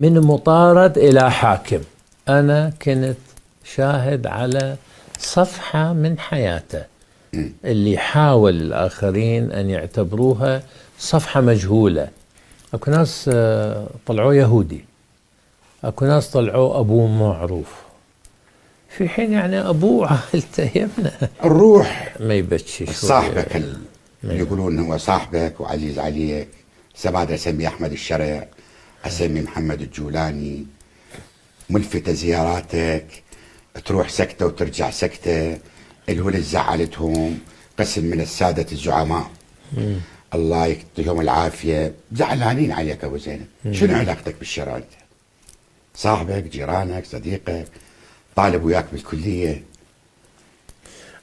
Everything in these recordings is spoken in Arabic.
من مطارد إلى حاكم. أنا كنت شاهد على صفحة من حياته اللي حاول الآخرين أن يعتبروها صفحة مجهولة. أكو ناس طلعوه يهودي، أكو ناس طلعوه أبوه معروف، في حين يعني أبوه عائلته يا ابنه الروح ما يبكي صاحبك اللي يقولون هو صاحبك وعزيز عليك. سبعد أسمي أحمد الشرع، أسمي محمد الجولاني. ملفتة زياراتك، تروح سكتة وترجع سكتة. الولد زعلتهم قسم من السادة الزعماء الله يكتبهم العافية زعلانين عليك أبو زينب. شنو علاقتك بالشرع أنت؟ صاحبك، جيرانك، صديقك، طالب وياك بالكلية؟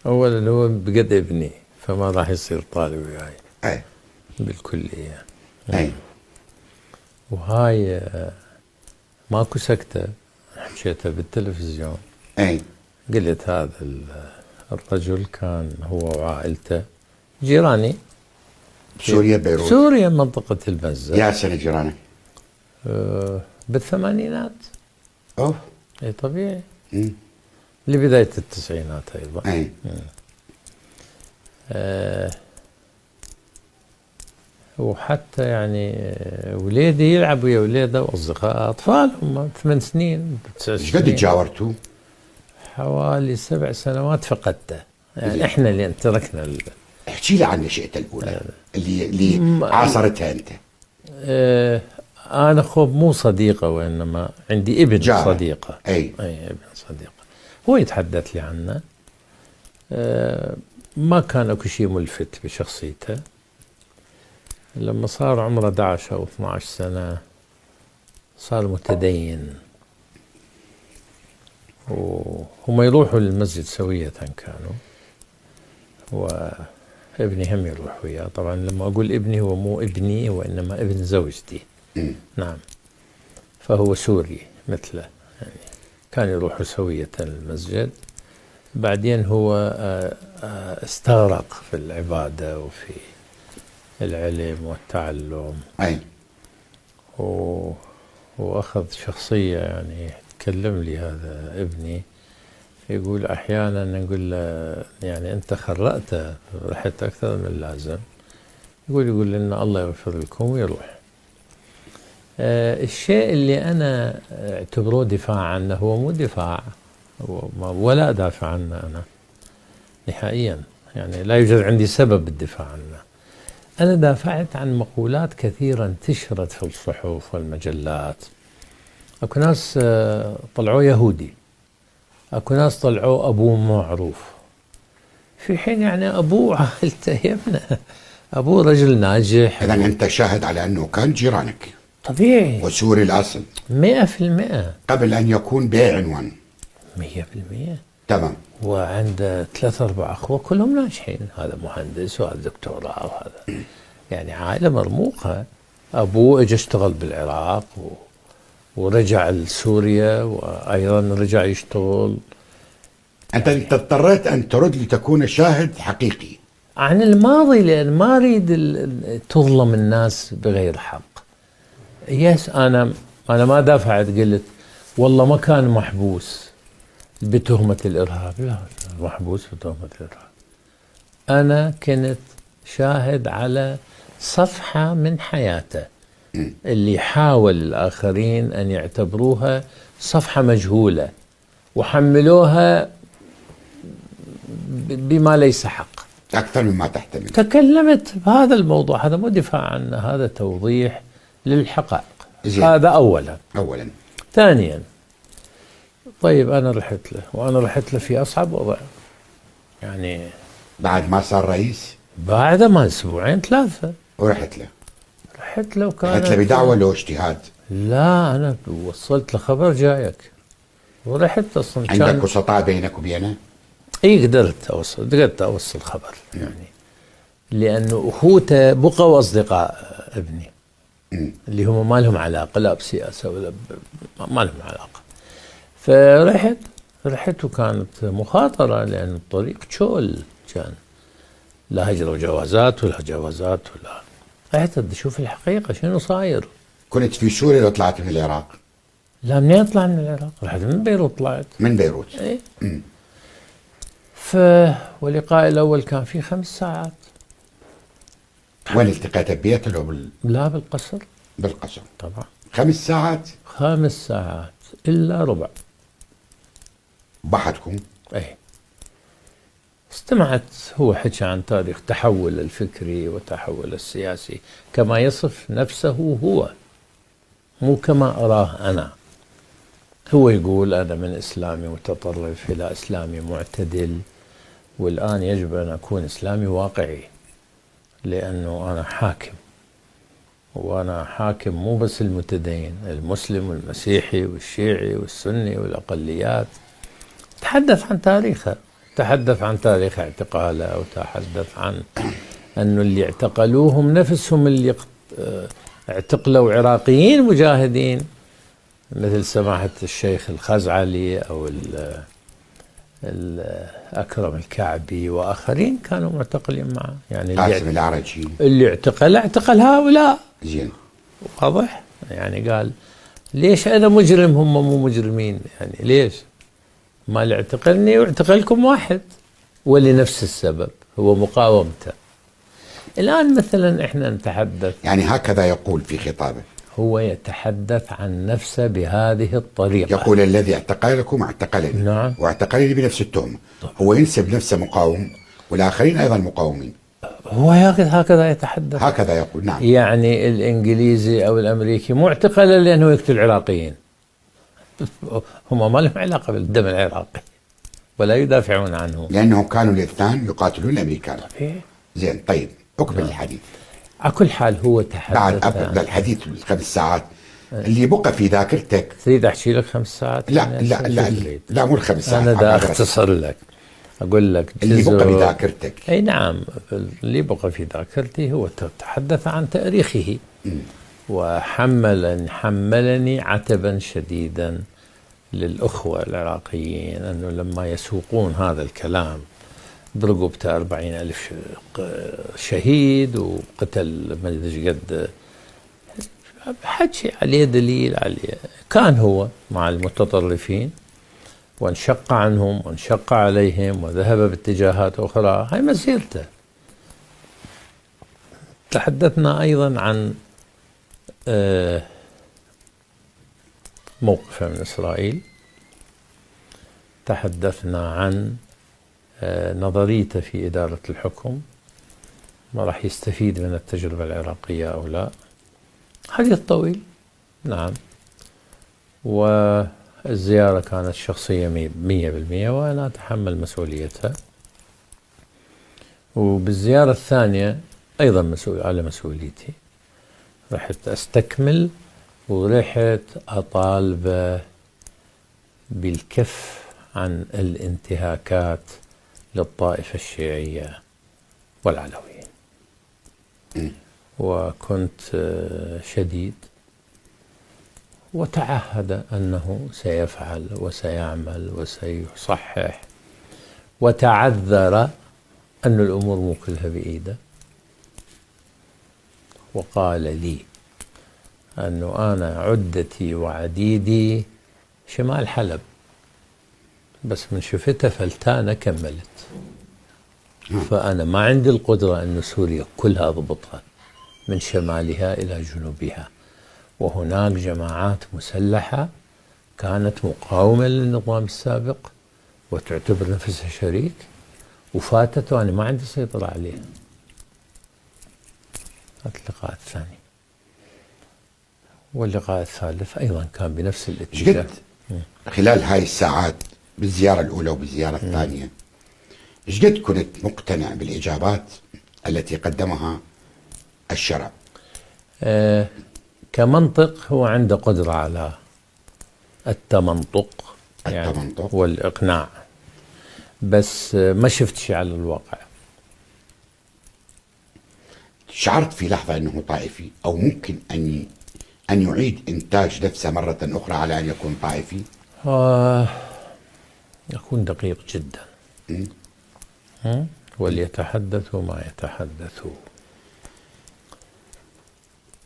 أولا هو بقد ابني فما راح يصير طالب وياي أي بالكلية. أي وهاي ماكو سكتة حكيتها بالتلفزيون. أي قلت هذا الرجل كان هو وعائلته جيراني سوريا بيروت. سوريا منطقة المزة. يا سنة جيرانك؟ بالثمانينات. أوه اي طبيعي. لبداية التسعينات أيضا. أي وحتى يعني وليدي يلعب ويا وليده واصدقاء اطفال هم 8 سنين 9 ايش سنين. قد تجاورتوا؟ حوالي 7 سنوات فقدته، يعني احنا اللي تركنا احكي لي عن نشأته الأولى اللي عاصرتها أنت. أنا خب مو صديقة وإنما عندي ابن جارة. صديقة. أي ابن صديقة هو يتحدث لي عنه. ما كان اكو شيء ملفت بشخصيته. لما صار عمره 11 أو 12 سنة صار متدين، وهم يروحوا للمسجد سوية كانوا، وابني هم يروح وياه. طبعا لما أقول ابني هو مو ابني وإنما ابن زوجتي. نعم، فهو سوري مثله، يعني كان يروحوا سوية المسجد. بعدين هو استغرق في العبادة وفي العلم والتعلم. أي وأخذ شخصية، يعني تكلم لي هذا ابني يقول أحيانا نقول له يعني أنت خرأت رحت أكثر من اللازم. يقول لنا الله يغفر لكم ويروح. الشيء اللي أنا اعتبره دفاع عنه هو مو دفاع، ولا أدافع عنه أنا نهائيا، يعني لا يوجد عندي سبب الدفاع عنه. أنا دافعت عن مقولات كثيرة انتشرت في الصحف والمجلات. أكو ناس طلعوه يهودي، أكو ناس طلعوه أبوه معروف، في حين يعني أبوه عائلته يا ابنه أبوه رجل ناجح. إذا أنت شاهد على أنه كان جيرانك طبيعي وسوري الأصل 100% قبل أن يكون بيع عنوان. 100%. تمام. وعنده 3-4 أخوة كلهم ناجحين، هذا مهندس وهذا دكتوراه وهذا يعني عائلة مرموقة. أبوه اجى اشتغل بالعراق ورجع لسوريا وأيضا رجع يشتغل. أنت اضطريت أن ترد لتكون شاهد حقيقي عن الماضي، لأن ما أريد تظلم الناس بغير حق. يس أنا ما دافعت قلت والله ما كان محبوس بتهمة الإرهاب، لا محبوس بتهمة الإرهاب. أنا كنت شاهد على صفحة من حياته اللي حاول الآخرين أن يعتبروها صفحة مجهولة وحملوها بما ليس حق أكثر مما تحتمل. تكلمت بهذا الموضوع، هذا مو دفاع عنه، هذا توضيح للحقائق. هذا أولا. ثانيا، طيب أنا رحت له، وأنا رحت له في أصعب وضع، يعني بعد ما صار رئيس، بعد ما 2-3 ورحت له. رحت له وكانت رحت له بدعوة لو اجتهاد؟ لا، أنا وصلت له خبر جايك ورحت أصلا. عندك وسطاء بينك وبينه؟ إيه قدرت أوصل خبر، يعني لأنه أخوته بقوا أصدقاء ابني اللي هم ما لهم علاقة لا بسياسة ولا ما لهم علاقة. فرحت وكانت مخاطرة، لأن الطريق شول كان، لا هجرة وجوازات ولا رحت أشوف الحقيقة شنو صاير. كنت في سوريا لو طلعت من العراق؟ لا، منين يطلع من العراق؟ رحت من بيروت، طلعت من بيروت. ايه. ولقائي الأول كان فيه 5 ساعات. وين التقيت، ببيت لو لا، بالقصر. بالقصر طبعا 5 ساعات. 5 ساعات إلا ربع. بحثكم. ايه. استمعت، هو حكى عن تاريخ تحول الفكري وتحول السياسي كما يصف نفسه هو، مو كما أراه أنا. هو يقول أنا من إسلامي متطرف إلى إسلامي معتدل، والآن يجب أن أكون إسلامي واقعي، لأنه أنا حاكم، وأنا حاكم مو بس المتدين، المسلم والمسيحي والشيعي والسني والأقليات. تحدث عن تاريخه، تحدث عن تاريخ اعتقاله، وتحدث عن أنه اللي اعتقلوهم نفسهم اللي اعتقلوا عراقيين مجاهدين مثل سماحة الشيخ الخزعلي أو أكرم الكعبي وآخرين كانوا معتقلين معه. يعني قاسم العرجي اللي اعتقل هؤلاء. زين، واضح؟ يعني قال ليش أنا مجرم هم مو مجرمين؟ يعني ليش؟ ما اللي اعتقلني واعتقلكم واحد، ولنفس السبب هو مقاومته. الآن مثلا احنا نتحدث، يعني هكذا يقول في خطابه، هو يتحدث عن نفسه بهذه الطريقة. يقول الذي اعتقلكم اعتقلني. نعم. واعتقلني بنفس التهمة. هو ينسب نفسه مقاوم والآخرين أيضا مقاومين. هو هكذا يتحدث، هكذا يقول. نعم. يعني الإنجليزي أو الأمريكي معتقل لأنه يقتل العراقيين، هم ما لهم علاقة بالدم العراقي ولا يدافعون عنه، لأنهم كانوا الاثنان يقاتلون الأمريكان. إيه؟ زين، طيب أكمل الحديث. على كل حال هو تحدث بعد أبدا الحديث ال5 ساعات اللي بقى في ذاكرتك. تريد أحكي لك 5 ساعات؟ لا يعني لا لا, لا مو ال5 ساعات. أنا دا أختصر لك، أقول لك اللي بقى في ذاكرتك. أي نعم، اللي بقى في ذاكرتي هو تحدث عن تاريخه. حملني عتبا شديدا للأخوة العراقيين أنه لما يسوقون هذا الكلام برقبته 40,000 شهيد وقتل ما أدري قد، حكي عليه دليل عليه. كان هو مع المتطرفين وانشق عنهم وانشق عليهم وذهب باتجاهات أخرى، هاي مسيرته. تحدثنا أيضا عن موقفه من إسرائيل، تحدثنا عن نظريته في إدارة الحكم، ما راح يستفيد من التجربة العراقية أو لا. حديث طويل. نعم. والزيارة كانت شخصية 100%، وأنا أتحمل مسؤوليتها. وبالزيارة الثانية أيضا على مسؤوليتي، رحت أستكمل ورحت أطالب بالكف عن الانتهاكات للطائفة الشيعية والعلويين، وكنت شديد، وتعهد أنه سيفعل وسيعمل وسيصحح، وتعذر أن الأمور مو كلها بإيده، وقال لي أنه أنا عدتي وعديدي شمال حلب، بس من شفتها فلتانة كملت، فأنا ما عندي القدرة أن سوريا كلها أضبطها من شمالها إلى جنوبها، وهناك جماعات مسلحة كانت مقاومة للنظام السابق وتعتبر نفسها شريك وفاتت، وأنا ما عندي سيطرة عليها. هذا اللقاء الثاني. واللقاء الثالث أيضا كان بنفس الاتجاه. خلال هاي الساعات بالزيارة الأولى وبالزيارة الثانية، ايش قد كنت مقتنع بالإجابات التي قدمها الشرع؟ كمنطق هو عنده قدرة على التمنطق يعني والإقناع، بس ما شفت شيء على الواقع. شعرت في لحظة أنه طائفي، أو ممكن أن يعيد إنتاج نفسه مرة أخرى على أن يكون طائفي؟ يكون دقيق جدا. وليتحدثوا ما يتحدثوا.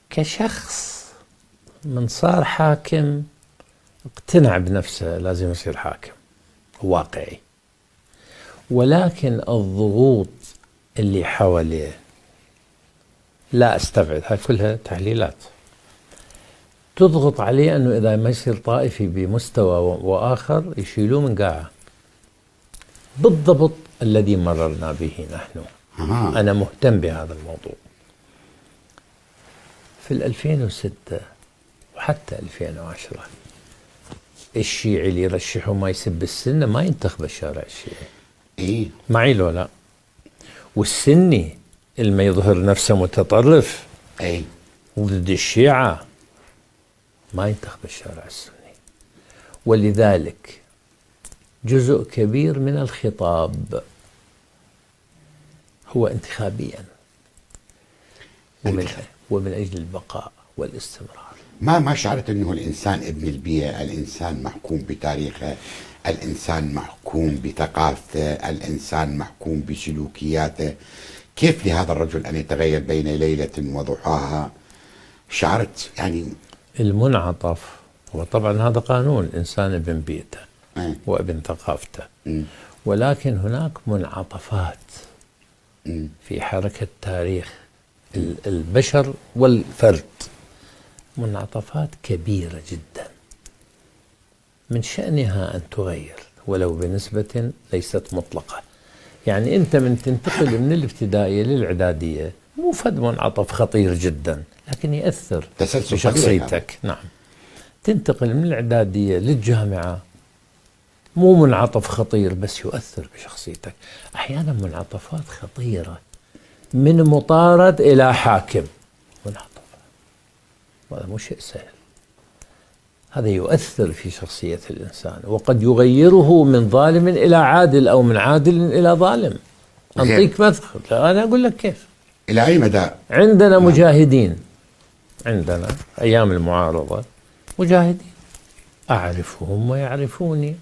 كشخص من صار حاكم اقتنع بنفسه لازم يصير حاكم واقعي، ولكن الضغوط اللي حواليه لا أستبعد، هاي كلها تحليلات، تضغط عليه أنه إذا ما يصير طائفي بمستوى وآخر يشيلوه من قاعة، بالضبط الذي مررنا به نحن. أنا مهتم بهذا الموضوع. في 2006 وحتى 2010 الشيعي اللي يرشحه ما يسب السنة ما ينتخب الشارع الشيعي. إيه؟ معي لو لا؟ والسني اللي ما يظهر نفسه متطرف أي وضد الشيعة ما ينتخب الشارع السني. ولذلك جزء كبير من الخطاب هو انتخابيا ومن أجل البقاء والاستمرار. ما شعرت أنه الإنسان ابن البيئة، الإنسان محكوم بتاريخه، الإنسان محكوم بثقافته، الإنسان محكوم بسلوكياته، كيف لهذا الرجل أن يتغير بين ليلة وضحاها؟ شعرت يعني المنعطف، وطبعا هذا قانون، الإنسان ابن بيئته وابن ثقافته، ولكن هناك منعطفات في حركة تاريخ البشر والفرد، منعطفات كبيرة جدا من شأنها أن تغير ولو بنسبة ليست مطلقة. يعني أنت من تنتقل من الابتدائية للإعدادية مو فد منعطف خطير جدا، لكن يأثر بشخصيتك. نعم. تنتقل من الإعدادية للجامعة مو منعطف خطير بس يؤثر بشخصيتك. أحيانا منعطفات خطيرة من مطارد إلى حاكم، منعطف، وهذا مو شيء سهل. هذا يؤثر في شخصية الإنسان وقد يغيره من ظالم إلى عادل أو من عادل إلى ظالم. أعطيك مثل، أنا أقول لك كيف. إلى أي مدى؟ عندنا مجاهدين، عندنا أيام المعارضة مجاهدين أعرفهم ويعرفوني،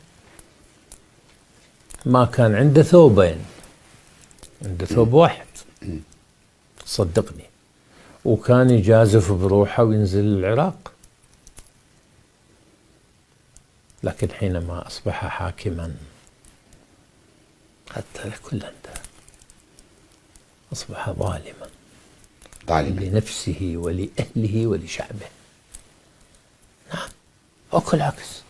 ما كان عنده ثوبين، عنده ثوب واحد صدقني، وكان يجازف بروحه وينزل العراق. لكن حينما أصبح حاكما حتى كل انتهى، أصبح ظالما لنفسه ولأهله ولشعبه. نعم، أو العكس.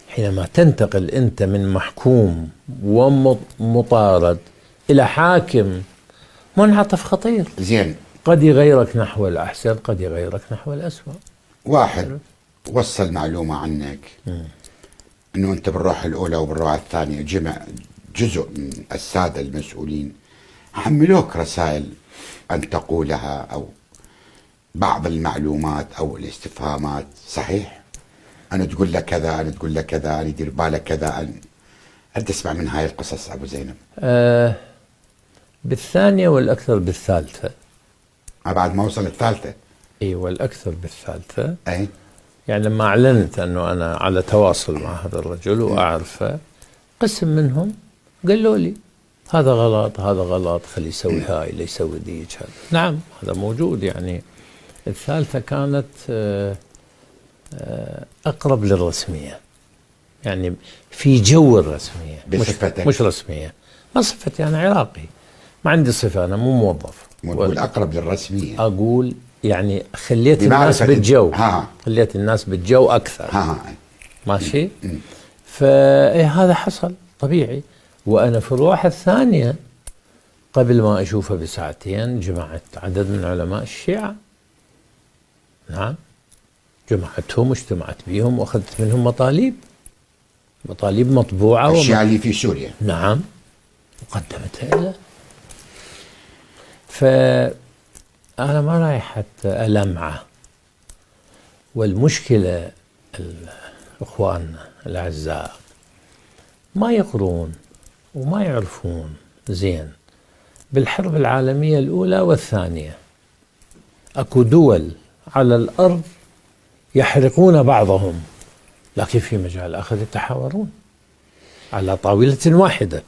حينما تنتقل أنت من محكوم ومطارد إلى حاكم، منعطف خطير. زين، قد يغيرك نحو الأحسن، قد يغيرك نحو الأسوأ. واحد وصل معلومة عنك أنه أنت بالروح الأولى وبالروح الثانية جزء من السادة المسؤولين حملوك رسائل أن تقولها أو بعض المعلومات أو الاستفهامات، صحيح؟ أنا تقول لك كذا، أنا تقول لك كذا، أنا يدير بالك كذا. هل تسمع من هاي القصص أبو زينب؟ بالثانية والأكثر بالثالثة. بعد ما وصل الثالثة؟ اي، والأكثر بالثالثة. أي، يعني لما أعلنت أنه أنا على تواصل مع هذا الرجل وأعرفه، قسم منهم قالوا لي هذا غلط، هذا غلط، خلي يسوي هاي، لا يسوي ديك. هذا نعم، هذا موجود. يعني الثالثة كانت أقرب للرسمية، يعني في جو الرسمية، مش رسمية. ما صفتي أنا عراقي، ما عندي صفة، أنا مو موظف. تقول أقرب للرسمية، أقول يعني خليت الناس بالجو، خليت الناس بالجو أكثر. ماشي. فهذا حصل طبيعي. وأنا في الروح الثانية قبل ما أشوفه بساعتين جمعت عدد من علماء الشيعة. نعم، جمعتهم واجتمعت بهم وأخذت منهم مطالب مطبوعة الشيعة اللي في سوريا. نعم، وقدمتها له. فأنا ما رايح حتى ألمعه. والمشكلة إخواننا الأعزاء ما يقرون وما يعرفون زين. بالحرب العالمية الأولى والثانية أكو دول على الأرض يحرقون بعضهم، لكن في مجال آخر يتحاورون على طاولة واحدة.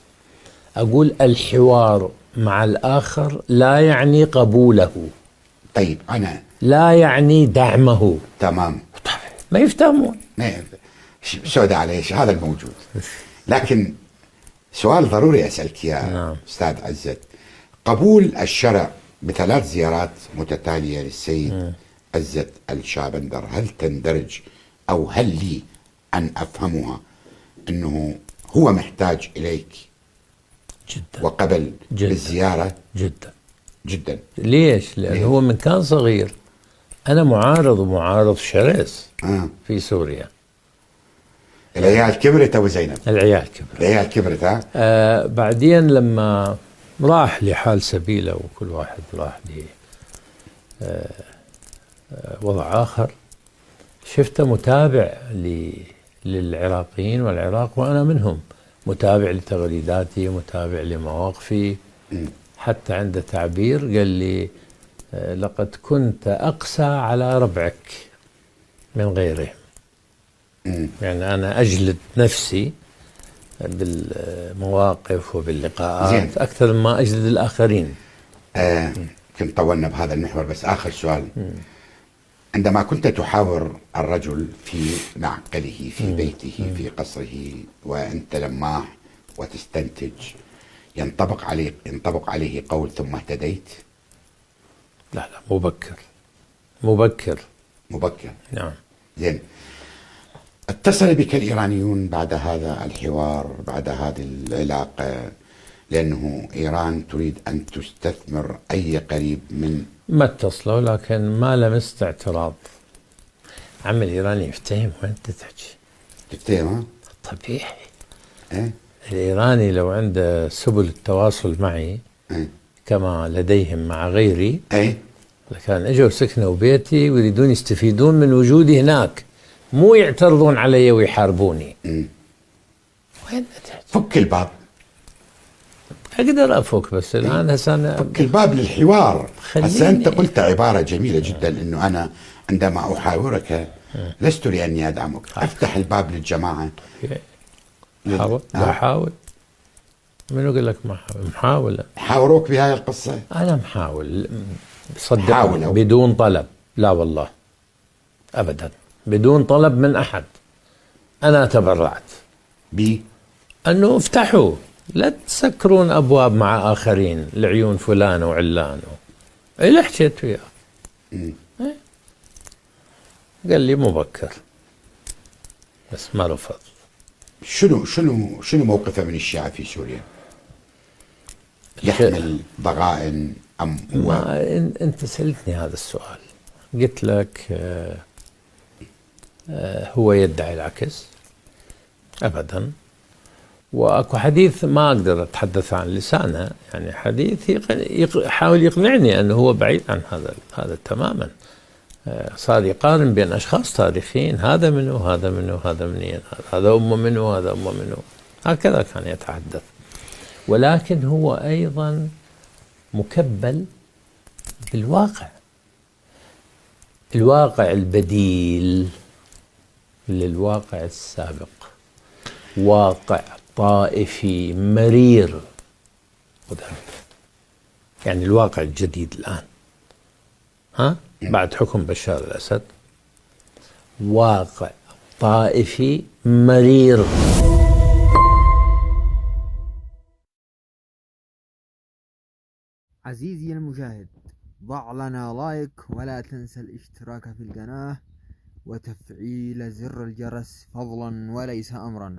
أقول الحوار مع الآخر لا يعني قبوله. طيب، أنا لا يعني دعمه. تمام. ما يفتهمون. سوداء عليه هذا الموجود. لكن سؤال ضروري أسألك يا أستاذ عزت، قبول الشرع ب3 زيارات متتالية للسيد عزت الشابندر، هل تندرج أو هل لي أن أفهمها أنه هو محتاج إليك جدا وقبل جدا الزيارة؟ جدا جدا. ليش؟ لأنه هو من كان صغير أنا معارض ومعارض شرس في سوريا. العيال كبرت أبو زينب؟ العيال كبرت. بعدين لما راح لحال سبيله وكل واحد راح لوضع آخر، شفته متابع للعراقيين والعراق، وأنا منهم، متابع لتغريداتي ومتابع لمواقفي. حتى عنده تعبير قال لي لقد كنت أقسى على ربعك من غيرهم. يعني أنا أجلد نفسي بالمواقف وباللقاءات أكثر مما أجلد الآخرين. كنت طولنا بهذا المحور، بس آخر سؤال. عندما كنت تحاور الرجل في معقله في بيته في قصره وأنت لماح وتستنتج، ينطبق عليه قول ثم اهتديت؟ لا مبكر. نعم. زين، اتصل بك الإيرانيون بعد هذا الحوار، بعد هذه العلاقة، لأنه إيران تريد أن تستثمر أي قريب من؟ ما اتصلوا، لكن ما لمست اعتراض. عم الإيراني يفتهم وين تحكي؟ تفتهم؟ طبيعي. الإيراني لو عنده سبل التواصل معي كما لديهم مع غيري لكان اجوا سكنوا بيتي ويريدون يستفيدون من وجودي هناك، مو يعترضون علي ويحاربوني. وين تحكي؟ فك الباب. اقدر افك، بس الان هسه فك الباب للحوار. هسه انت قلت عباره جميله جدا، انه انا عندما احاورك لست لاني ادعمك، افتح الباب للجماعه. حاول. منو قال لك ما محاول؟ حاوروك بهاي القصه؟ انا محاول، صدقني، بدون طلب. لا والله ابدا، بدون طلب من احد. انا تبرعت انه افتحوا، لا تسكرون ابواب مع اخرين لعيون فلان وعلان. اللي حكيت وياه قال لي مبكر، بس ما رفض. شنو موقفه من الشيعة في سوريا؟ يحمل ضغائن أم هو؟ أنت سألتني هذا السؤال، قلت لك هو يدعي العكس أبدا، وأكو حديث ما أقدر أتحدث عن لسانه، يعني حديث يحاول يقنعني أنه هو بعيد عن هذا تماما. صار يقارن بين أشخاص تاريخيين، هذا منه هذا منه هذا منين، هذا أمه منه هذا أمه منه، هكذا كان يتحدث. ولكن هو أيضا مكبل بالواقع، الواقع البديل للواقع السابق، واقع طائفي مرير. يعني الواقع الجديد الآن بعد حكم بشار الأسد واقع طائفي مرير. عزيزي المشاهد، ضع لنا لايك ولا تنسى الاشتراك في القناة وتفعيل زر الجرس فضلا وليس أمرا.